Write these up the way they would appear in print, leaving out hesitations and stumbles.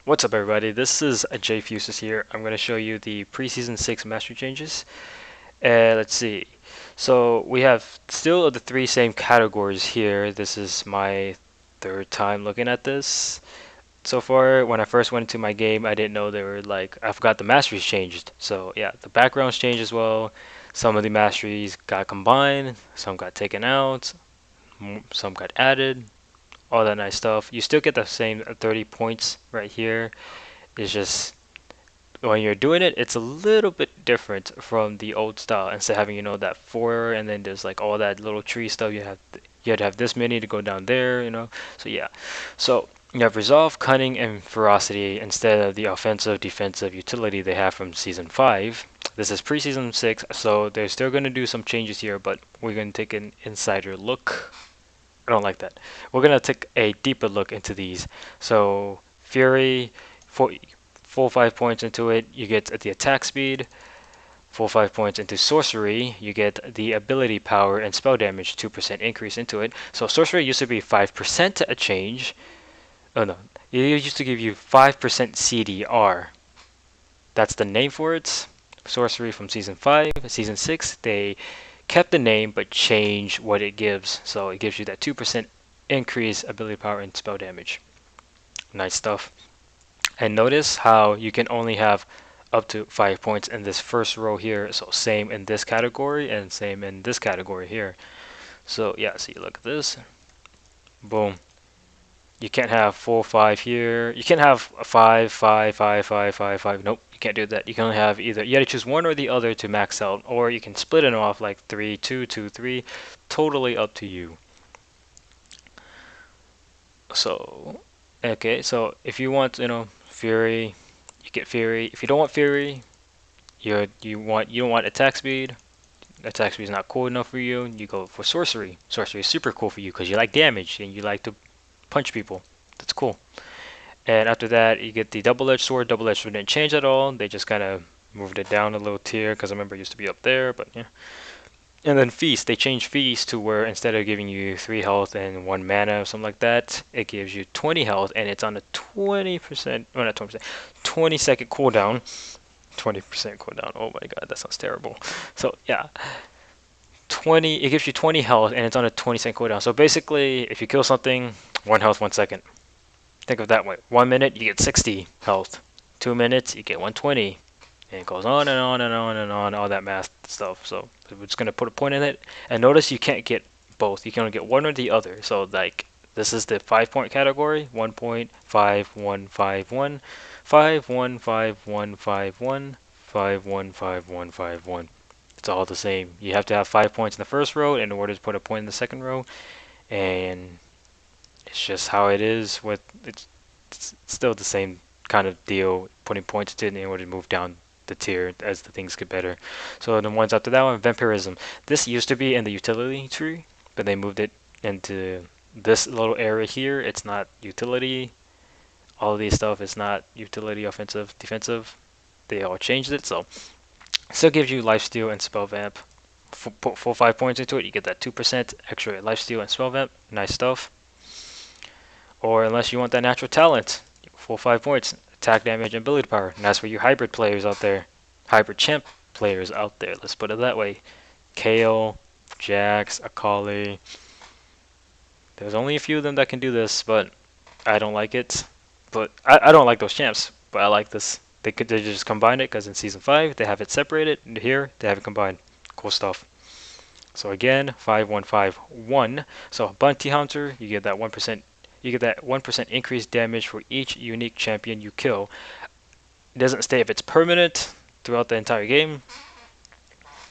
What's up, everybody? This is Jayfucius here. I'm going to show you the Preseason 6 mastery changes. Let's see. So we have still the three same categories here. This is my third time looking at this. So far, when I first went into my game, I didn't know they were like, I forgot the masteries changed. So yeah, the backgrounds changed as well. Some of the masteries got combined, some got taken out, some got added, all that nice stuff. You still get the same 30 points right here. It's just when you're doing it, it's a little bit different from the old style. Instead of having, that four and then there's like all that little tree stuff, you had to have this many to go down there. So yeah. So you have Resolve, Cunning, and Ferocity instead of the offensive, defensive utility they have from Season 5. This is Preseason 6, so they're still going to do some changes here, but we're going to take an insider look. I don't like that. We're going to take a deeper look into these. So Fury, full 5 points into it, you get the attack speed. Full 5 points into Sorcery, you get the ability power and spell damage, 2% increase into it. So Sorcery used to be 5% a change. Oh no, it used to give you 5% CDR. That's the name for it. Sorcery from Season 5. Season 6, they kept the name but changed what it gives. So it gives you that 2% increase ability power and spell damage. Nice stuff. And notice how you can only have up to 5 points in this first row here. So same in this category and same in this category here. So yeah, so you look at this. Boom. You can't have 4, 5 here. You can't have a 5, 5, 5, 5, 5, 5. Nope, you can't do that. You can only have either. You got to choose one or the other to max out, or you can split it off like 3, 2, 2, 3. Totally up to you. So, okay, so if you want, Fury, you get Fury. If you don't want Fury, you don't want attack speed. Attack speed is not cool enough for you. You go for Sorcery. Sorcery is super cool for you because you like damage and you like to punch people. That's cool. And after that, you get the double-edged sword. Double-edged sword didn't change at all. They just kind of moved it down a little tier because I remember it used to be up there, but yeah. And then Feast, they changed Feast to where instead of giving you 3 health and 1 mana or something like that, it gives you 20 health and it's on a 20%, well not 20%, 20-second cooldown. 20% cooldown, oh my god, that sounds terrible. So yeah, it gives you 20 health and it's on a 20-second cooldown. So basically, if you kill something, 1 health, 1 second. Think of it that way. 1 minute, you get 60 health. 2 minutes, you get 120. And it goes on and on and on and on, all that math stuff. So we're just going to put a point in it. And notice you can't get both. You can only get one or the other. So like, this is the 5-point category. 1.5151, 5.15151, 5.15151. It's all the same. You have to have 5 points in the first row in order to put a point in the second row. And it's just how it is. It's still the same kind of deal, putting points to it in order to move down the tier as the things get better. So the ones after that one, Vampirism. This used to be in the utility tree, but they moved it into this little area here. It's not utility. All of these stuff is not utility, offensive, defensive. They all changed it, so still gives you lifesteal and spell vamp. Put full 5 points into it, you get that 2% extra lifesteal and spell vamp. Nice stuff. Or unless you want that natural talent, full 5 points, attack damage and ability power. And that's for you hybrid players out there. Hybrid champ players out there, let's put it that way. Kale, Jax, Akali. There's only a few of them that can do this, but I don't like it. But I don't like those champs, but I like this. They just combine it because in Season 5 they have it separated, and here they have it combined. Cool stuff. So again, 5151. So Bounty Hunter, you get that 1%. You get that 1% increased damage for each unique champion you kill. It doesn't say if it's permanent throughout the entire game,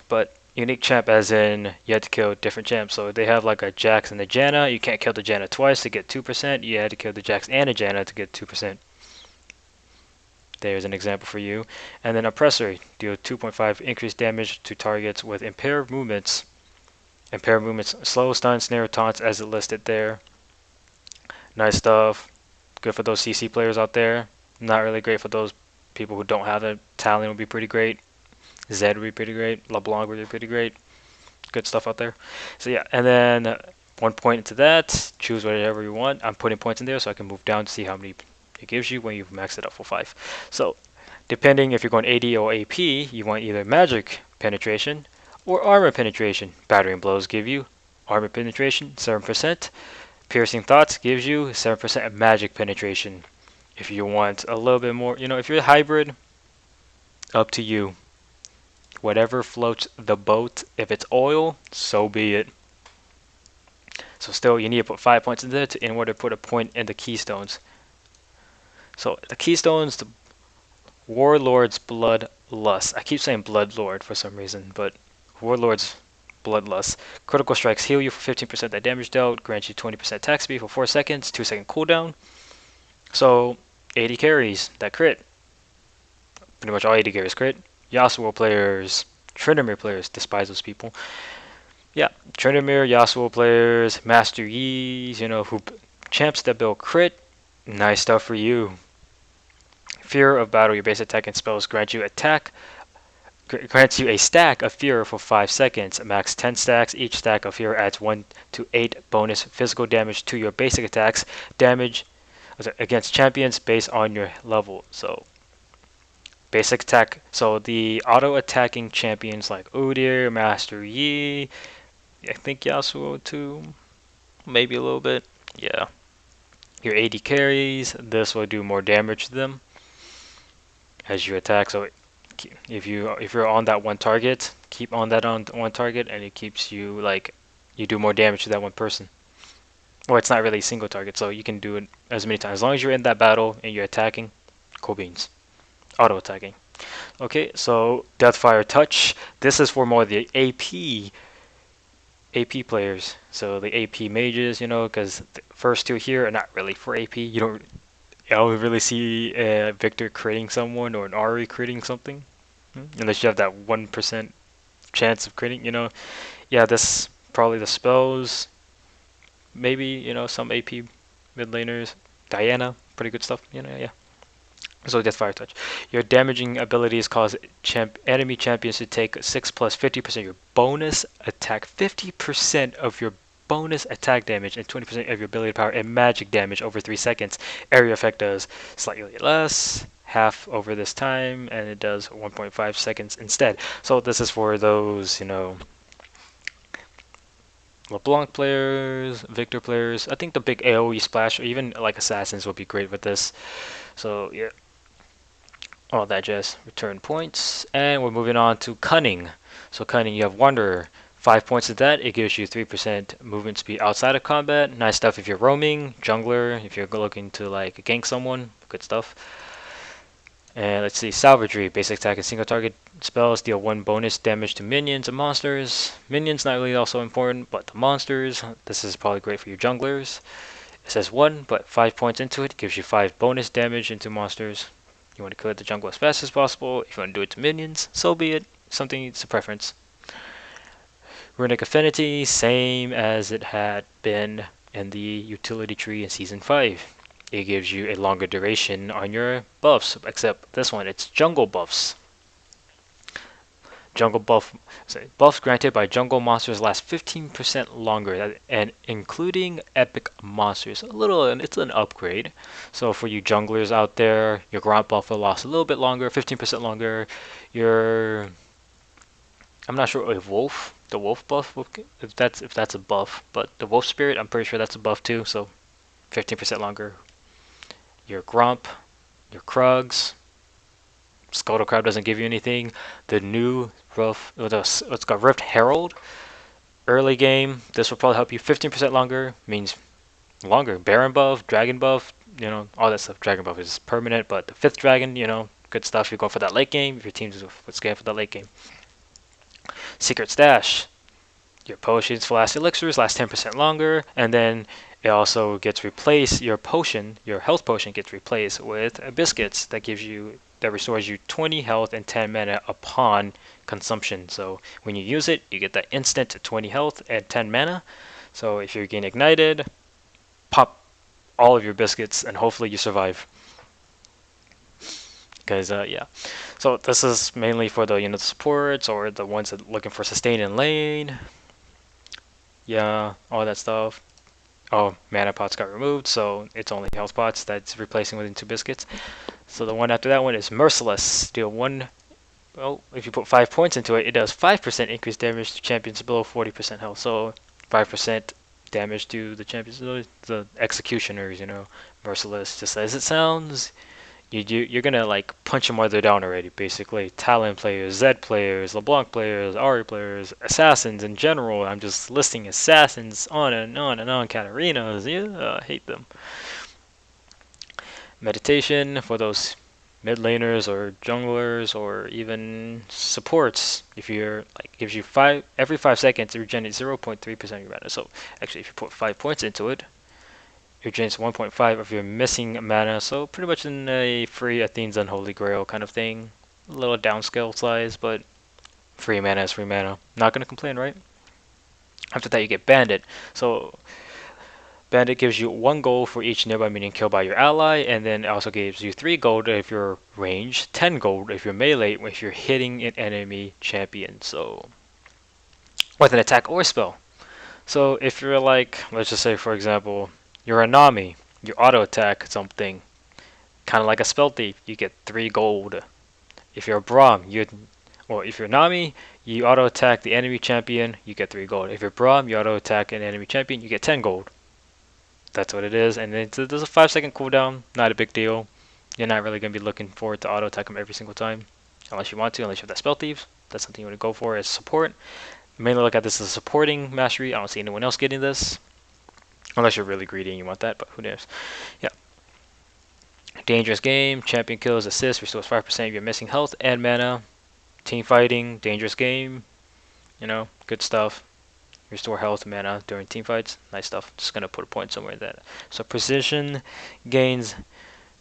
but unique champ as in you had to kill different champs. So they have like a Jax and a Janna. You can't kill the Janna twice to get 2%. You had to kill the Jax and a Janna to get 2%. There's an example for you. And then Oppressor, deal 2.5 increased damage to targets with impaired movements. Impaired movements, slow, stun, snare, taunts as it listed there. Nice stuff. Good for those CC players out there. Not really great for those people who don't have it. Talon would be pretty great. Zed would be pretty great. LeBlanc would be pretty great. Good stuff out there. So yeah, and then 1 point into that. Choose whatever you want. I'm putting points in there so I can move down to see how many it gives you when you've maxed it up for 5. So depending if you're going AD or AP, you want either magic penetration or armor penetration. Battering blows give you armor penetration 7%. Piercing thoughts gives you 7% magic penetration. If you want a little bit more, if you're a hybrid, up to you. Whatever floats the boat. If it's oil, so be it. So still, you need to put 5 points in there in order to put a point in the keystones. So the keystones, the Warlord's Bloodlust. I keep saying Bloodlord for some reason, but Warlord's Bloodlust. Critical strikes heal you for 15% that damage dealt, grant you 20% attack speed for 4 seconds, 2-second cooldown. So 80 carries that crit. Pretty much all 80 carries crit. Yasuo players, Tryndamere players, despise those people. Yeah, Tryndamere, Yasuo players, masteries, who champs that build crit. Nice stuff for you. Fear of battle. Your base attack and spells grants you a stack of fear for 5 seconds. Max 10 stacks. Each stack of fear adds 1 to 8 bonus physical damage to your basic attacks. Damage against champions based on your level. So basic attack. So the auto attacking champions like Udyr, Master Yi, I think Yasuo too, maybe a little bit. Yeah. Your 80 carries. This will do more damage to them as you attack. So if you're on that one target, keep on that on one target, and it keeps you you do more damage to that one person. Well, it's not really a single target, so you can do it as many times as long as you're in that battle and you're attacking. Cool beans. Auto attacking. Okay, so Deathfire Touch. This is for more the AP players. So the AP mages, because the first two here are not really for AP. I don't really see Victor critting someone or an Ari critting something, unless you have that 1% chance of critting. Yeah, this probably the spells. Maybe some AP mid laners. Diana, pretty good stuff. Yeah. So Deathfire Touch. Your damaging abilities cause enemy champions to take 6 plus 50% of your bonus attack, 50% of your bonus attack damage, and 20% of your ability power and magic damage over 3 seconds. Area effect does slightly less, half over this time, and it does 1.5 seconds instead. So this is for those, LeBlanc players, Victor players. I think the big AoE splash, or even like assassins, will be great with this. So yeah. All that jazz. Return points. And we're moving on to Cunning. So Cunning, you have Wanderer. 5 points of that. It gives you 3% movement speed outside of combat. Nice stuff if you're roaming. Jungler, if you're looking to gank someone. Good stuff. And let's see. Salvagry. Basic attack and single target spells deal 1 bonus damage to minions and monsters. Minions not really also important, but the monsters. This is probably great for your junglers. It says 1, but 5 points into it gives you 5 bonus damage into monsters. You want to kill the jungle as fast as possible. If you want to do it to minions, so be it. It's a preference. Runic Affinity, same as it had been in the utility tree in Season 5. It gives you a longer duration on your buffs, except this one, it's jungle buffs. Buffs granted by jungle monsters last 15% longer, and including epic monsters. It's an upgrade. So for you junglers out there, your ground buff will last a little bit longer, 15% longer. I'm not sure if the wolf buff, if that's a buff, but the wolf spirit, I'm pretty sure that's a buff too. So 15% longer. Your Grump, your Krugs. Scuttle Crab doesn't give you anything. The new it's got Rift Herald. Early game, this will probably help you 15% longer, means longer. Baron buff, Dragon buff, all that stuff. Dragon buff is permanent, but the 5th Dragon, good stuff. You're going for that late game, if your team's scared for that late game. Secret Stash. Your potions, last elixirs, last 10% longer, and then it also gets replaced. Your health potion gets replaced with biscuits that restores you 20 health and 10 mana upon consumption. So when you use it, you get that instant 20 health and 10 mana. So if you're getting ignited, pop all of your biscuits and hopefully you survive. Because yeah, so this is mainly for the the supports or the ones that are looking for sustain in lane. Yeah, all that stuff. Oh, mana pots got removed, so it's only health pots that's replacing within 2 biscuits. So the one after that one is Merciless. Deal 1. Well, if you put 5 points into it, it does 5% increased damage to champions below 40% health. So 5% damage to the champions, the executioners, you know. Merciless, just as it sounds. You're gonna like punch them while they're down already, basically. Talon players, Zed players, LeBlanc players, Ari players, assassins in general. I'm just listing assassins on and on and on. Katarinas, yeah, I hate them. Meditation for those mid laners or junglers or even supports. If you're like gives you every 5 seconds, it regenerates 0.3% of your mana. So actually, if you put 5 points into it, it regenerates 1.5 of your missing mana. So pretty much in a free Athene's Unholy Grail kind of thing. A little downscale size, but free mana is free mana. Not gonna complain, right? After that, you get Bandit. So Bandit gives you 1 gold for each nearby minion killed by your ally, and then it also gives you 3 gold if you're ranged, 10 gold if you're melee, if you're hitting an enemy champion. So, with an attack or spell. So, if you're like, let's just say for example, you're a Nami, you auto attack something, kind of like a spell thief, you get 3 gold. If you're a Braum, if you're Nami, you auto attack the enemy champion, you get 3 gold. If you're Braum, you auto attack an enemy champion, you get 10 gold. That's what it is, and there's a 5-second cooldown, not a big deal. You're not really going to be looking forward to auto attack them every single time, unless you want to, unless you have that spell thieves. That's something you want to go for as support. Mainly look at this as a supporting mastery. I don't see anyone else getting this, unless you're really greedy and you want that, but who knows. Yeah. Dangerous game, champion kills, assist, restores 5% of your missing health and mana. Team fighting, dangerous game, you know, good stuff. Restore health mana during team fights. Nice stuff. Just gonna put a point somewhere in that. So precision gains.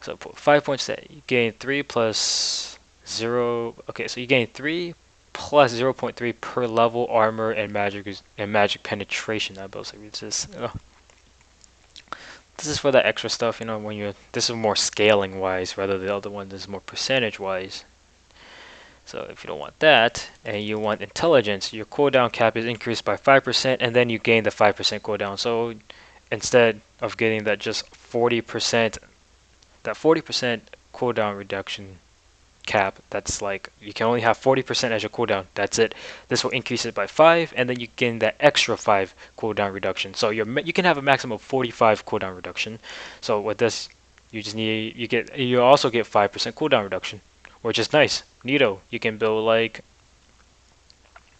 So put 5 points. That you gain 3 plus 0. Okay, so you gain 3 plus 0.3 per level armor and magic penetration. I both reads this. This is for that extra stuff, you know. When you this is more scaling wise, rather the other one is more percentage wise. So if you don't want that, and you want intelligence, your cooldown cap is increased by 5%, and then you gain the 5% cooldown. So instead of getting that just 40%, that 40% cooldown reduction cap, that's like, you can only have 40% as your cooldown. That's it. This will increase it by 5, and then you gain that extra 5 cooldown reduction. So you can have a maximum of 45 cooldown reduction. So with this, you also get 5% cooldown reduction, which is nice. Neato. You can build like,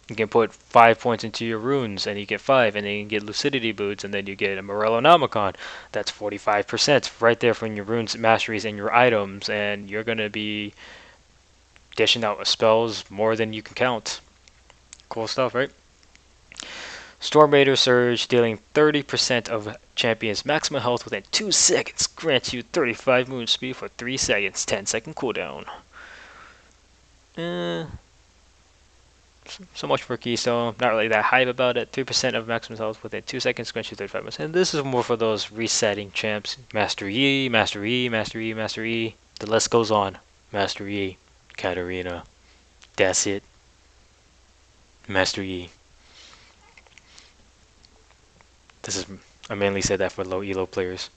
you can put 5 points into your runes and you get 5, and then you can get lucidity boots, and then you get a Morellonomicon. That's 45% right there from your runes, masteries, and your items, and you're gonna be dishing out spells more than you can count. Cool stuff, right? Storm Raider Surge, dealing 30% of champions maximum health within 2 seconds, grants you 35 movement speed for 3 seconds, 10-second cooldown. So much for Keystone. Not really that hype about it. 3% of maximum health within 2 seconds, grants you 35%. And this is more for those resetting champs. Master E, Master E, Master E, Master E. The list goes on. Master E, Katarina. That's it. Master E. I mainly say that for low elo players.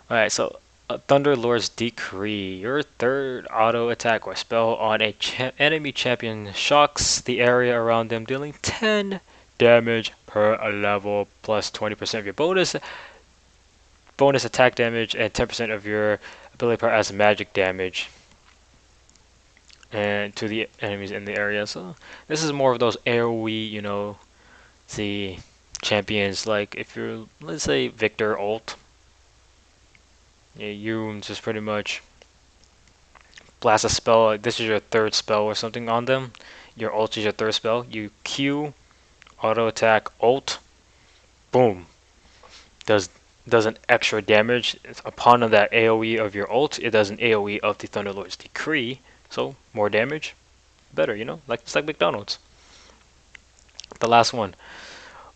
Alright, so Thunder Lord's Decree. Your third auto attack or spell on a enemy champion shocks the area around them, dealing 10 damage per level, plus 20% of your bonus attack damage, and 10% of your ability power as magic damage, and to the enemies in the area. So this is more of those AoE, you know, the champions, like if you're, let's say, Victor ult. Yeah, you just pretty much blast a spell. This is your third spell or something on them. Your ult is your third spell. You Q, auto attack, ult, boom. Does an extra damage upon that AoE of your ult. It does an AoE of the Thunderlord's Decree. So more damage, better. You know, like it's like McDonald's. The last one.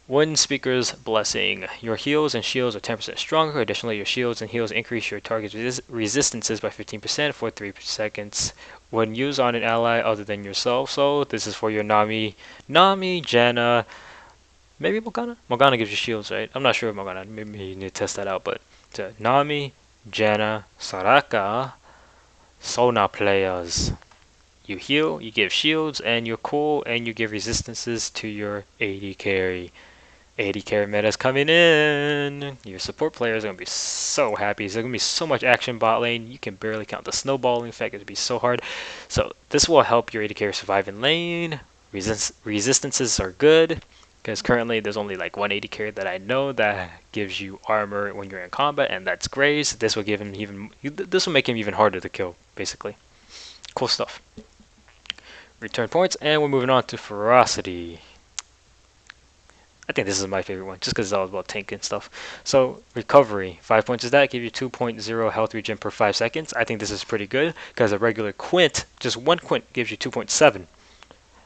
Wind Speaker's Blessing. Your heals and shields are 10% stronger. Additionally, your shields and heals increase your target's resistances by 15% for 3 seconds when used on an ally other than yourself. So this is for your Nami, Janna, Maybe Morgana? Morgana gives you shields, right? I'm not sure if Morgana. Maybe you need to test that out. But Nami, Janna, Soraka, Sona players. You heal, you give shields, and you're cool, and you give resistances to your AD carry. AD carry meta's coming in. Your support players are going to be so happy. There's going to be so much action bot lane. You can barely count the snowballing effect. It'll be so hard. So this will help your AD carry survive in lane. Resistances are good, because currently there's only like one AD carry that I know that gives you armor when you're in combat, and that's Graves. This will give him this will make him even harder to kill, basically. Cool stuff. Return points, and we're moving on to Ferocity. I think this is my favorite one, just because it's all about tank and stuff. So, recovery. 5 points is that, give you 2.0 health regen per 5 seconds. I think this is pretty good, because a regular quint, just one quint, gives you 2.7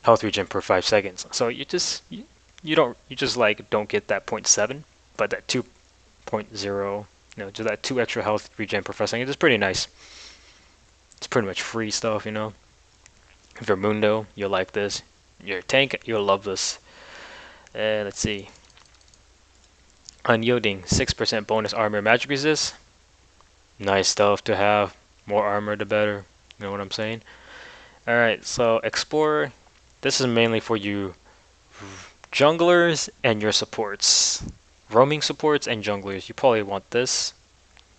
health regen per 5 seconds. So you just like don't get that 0.7, but that 2.0, just that 2 extra health regen per 5 seconds is pretty nice. It's pretty much free stuff, If you're Mundo, you'll like this. You're a tank, you'll love this. Let's see. Unyielding, 6% bonus armor magic resist. Nice stuff to have. More armor, the better. You know what I'm saying? Alright, so Explorer. This is mainly for you junglers and your supports. Roaming supports and junglers. You probably want this.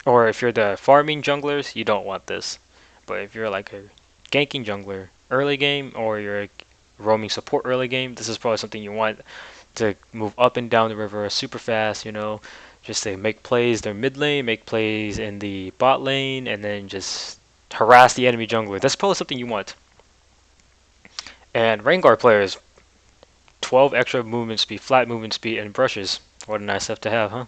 Or if you're the farming junglers, you don't want this. But if you're like a ganking jungler early game, or you're a roaming support early game, this is probably something you want to move up and down the river super fast, just to make plays their mid lane, make plays in the bot lane, and then just harass the enemy jungler. That's probably something you want. And Rengar players, 12 extra movement speed, flat movement speed, and brushes. What a nice stuff to have, huh?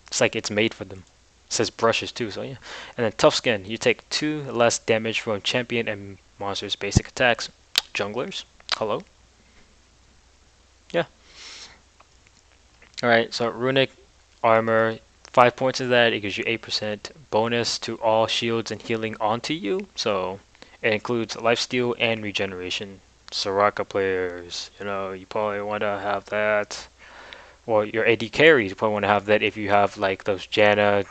It's like it's made for them. It says brushes too, so yeah. And then tough skin, you take 2 less damage from champion and monsters' basic attacks. Junglers, hello. Yeah. Alright, so Runic Armor, 5 points of that, it gives you 8% bonus to all shields and healing onto you. So it includes lifesteal and regeneration. Soraka players, you probably want to have that. Or your AD carries, you probably want to have that if you have like those Janna,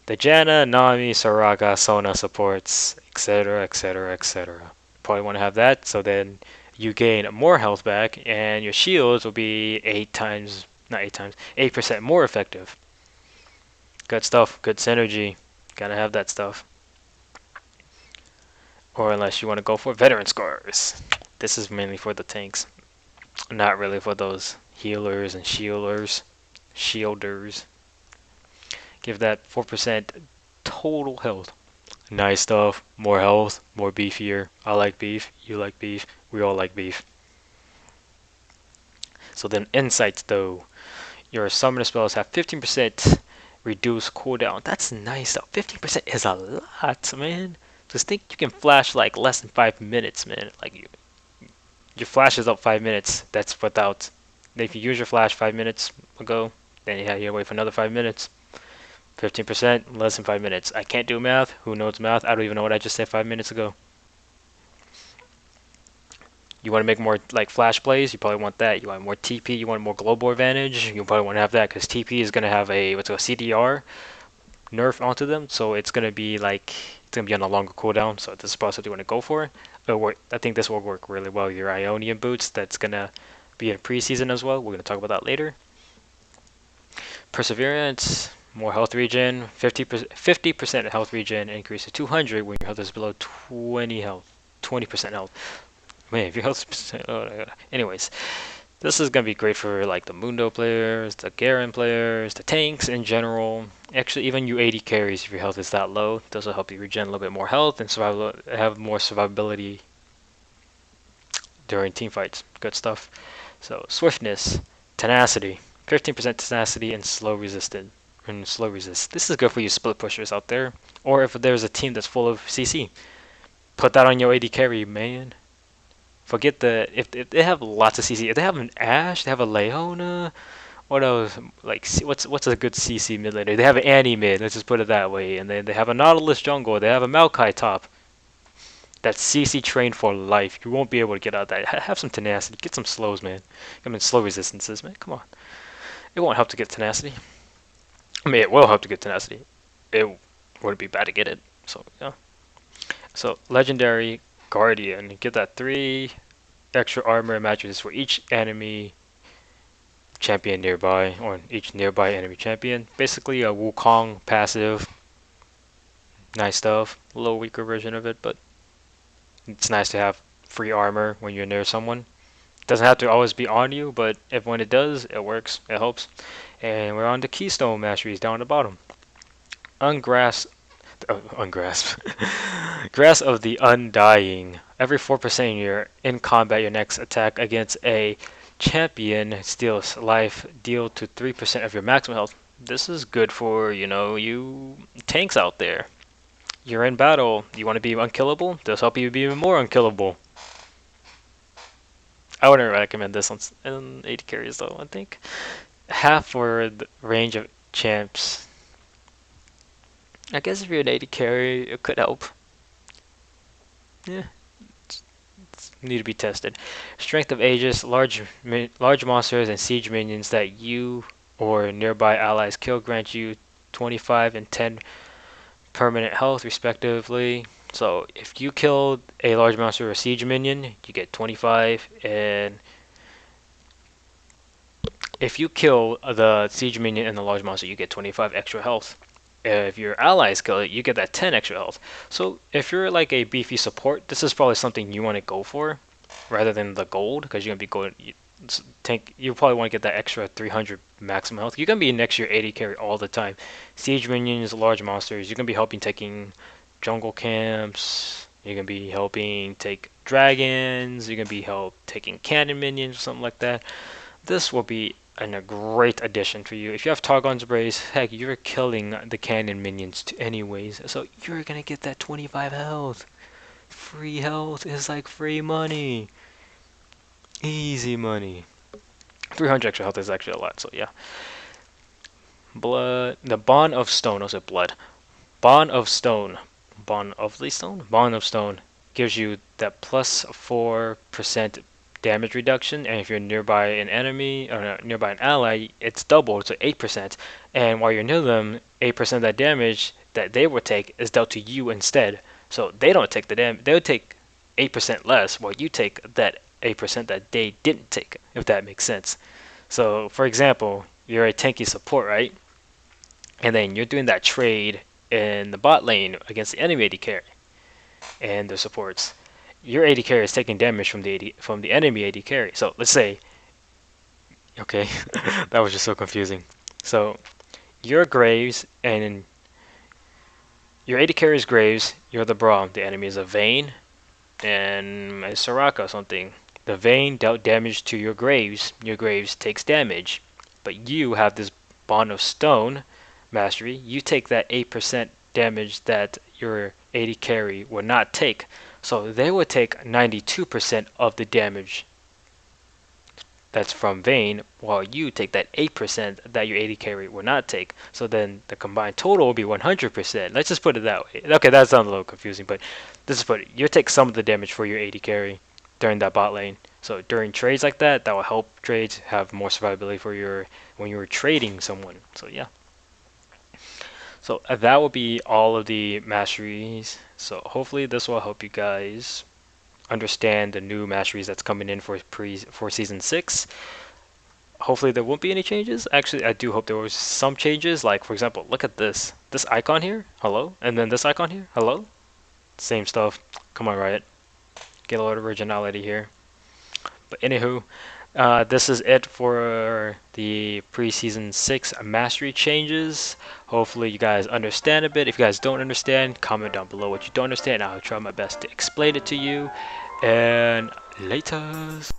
Nami, Soraka, Sona supports, etc, etc, etc. Probably want to have that, so then you gain more health back, and your shields will be 8% more effective. Good stuff, good synergy. Gotta have that stuff. Or unless you want to go for veteran scars. This is mainly for the tanks. Not really for those healers and shielders. Give that 4% total health. Nice stuff. More health, more beefier. I like beef. You like beef. We all like beef. So then insights though. Your summoner spells have 15% reduced cooldown. That's nice though. 15% is a lot, man. Just think you can flash like less than 5 minutes, man. Like your flash is up 5 minutes. That's without. If you use your flash 5 minutes ago, then you have to wait for another 5 minutes. 15%, less than 5 minutes. I can't do math. Who knows math? I don't even know what I just said 5 minutes ago. You want to make more like flash plays, you probably want that. You want more TP, you want more global advantage, you probably want to have that, because TP is going to have a CDR nerf onto them, so it's going to be like, it's going to be on a longer cooldown, so this is probably what you want to go for. I think this will work really well. Your Ionian boots, that's going to be in preseason as well. We're going to talk about that later. Perseverance, more health regen, 50% health regen increase to 200 when your health is below 20% health. Man, if your health is... anyways, this is going to be great for like the Mundo players, the Garen players, the tanks in general. Actually, even you AD carries, if your health is that low, this will help you regen a little bit more health and have more survivability during team fights. Good stuff. So, swiftness, tenacity, 15% tenacity and slow resist. This is good for you split pushers out there, or if there's a team that's full of CC. Put that on your AD carry, man. Forget if they have lots of CC. If they have an Ashe, they have a Leona. What else? Like, what's a good CC mid laner? They have an Annie mid. Let's just put it that way. And then they have a Nautilus jungle. They have a Maokai top. That's CC trained for life. You won't be able to get out of that. Have some tenacity. Get some slows, man. I mean, slow resistances, man. Come on. It won't help to get tenacity. I mean, it will help to get tenacity. It wouldn't be bad to get it. So, yeah. So, Legendary Guardian. Get that 3 extra armor and masteries for each enemy champion nearby, or each nearby enemy champion. Basically a Wukong passive. Nice stuff. A little weaker version of it, but it's nice to have free armor when you're near someone. It doesn't have to always be on you, but if when it does, it works. It helps. And we're on the Keystone Masteries down at the bottom. Ungrasp. Grasp of the Undying. Every 4% you're in combat, your next attack against a champion steals life, deal to 3% of your maximum health. This is good for, you tanks out there. You're in battle. You want to be unkillable? This will help you be even more unkillable. I wouldn't recommend this on 80 carries though, I think. Half for the range of champs. I guess if you're an 80 carry, it could help. Yeah. Need to be tested. Strength of Aegis, large monsters and siege minions that you or nearby allies kill grant you 25 and 10 permanent health respectively. So if you killed a large monster or a siege minion, you get 25, and if you kill the siege minion and the large monster, you get 25 extra health. If your allies kill it, you get that 10 extra health. So if you're like a beefy support, this is probably something you want to go for rather than the gold, because you're gonna be going tank. You probably want to get that extra 300 maximum health. You're gonna be next to your 80 carry all the time. Siege minions, large monsters. You're gonna be helping taking jungle camps. You're gonna be helping take dragons. You're gonna be taking cannon minions or something like that. This will be a great addition for you. If you have Targon's Brace, heck, you're killing the cannon minions anyways. So you're gonna get that 25 health. Free health is like free money. Easy money. 300 extra health is actually a lot, so yeah. Blood. The Bond of Stone. I said blood. Bond of Stone. Bond of the Stone? Bond of Stone gives you that plus 4% damage reduction, and if you're nearby an enemy or nearby an ally, it's doubled to 8%. And while you're near them, 8% of that damage that they would take is dealt to you instead. So they don't take the damage. They would take 8% less, while you take that 8% that they didn't take, if that makes sense. So, for example, you're a tanky support, right? And then you're doing that trade in the bot lane against the enemy AD carry and the supports. Your AD carry is taking damage from the enemy AD carry. So let's say, okay, that was just so confusing. So your Graves and your AD carry is Graves. You're the Braum. The enemy is a Vayne and a Soraka or something. The Vayne dealt damage to your Graves. Your Graves takes damage, but you have this Bond of Stone mastery. You take that 8% damage that your AD carry would not take. So they would take 92% of the damage that's from Vayne, while you take that 8% that your AD carry would not take. So then the combined total will be 100%. Let's just put it that way. Okay, that sounds a little confusing, but this is put it. You take some of the damage for your AD carry during that bot lane. So during trades like that, that will help trades have more survivability for when you're trading someone. So yeah. So that will be all of the masteries. So hopefully this will help you guys understand the new masteries that's coming in for season 6. Hopefully there won't be any changes. Actually, I do hope there was some changes. Like, for example, look at this icon here, hello, and then this icon here, hello. Same stuff. Come on, Riot, get a lot of originality here. But anywho, this is it for the Preseason 6 mastery changes. Hopefully you guys understand a bit. If you guys don't understand, comment down below what you don't understand. I'll try my best to explain it to you. And laters.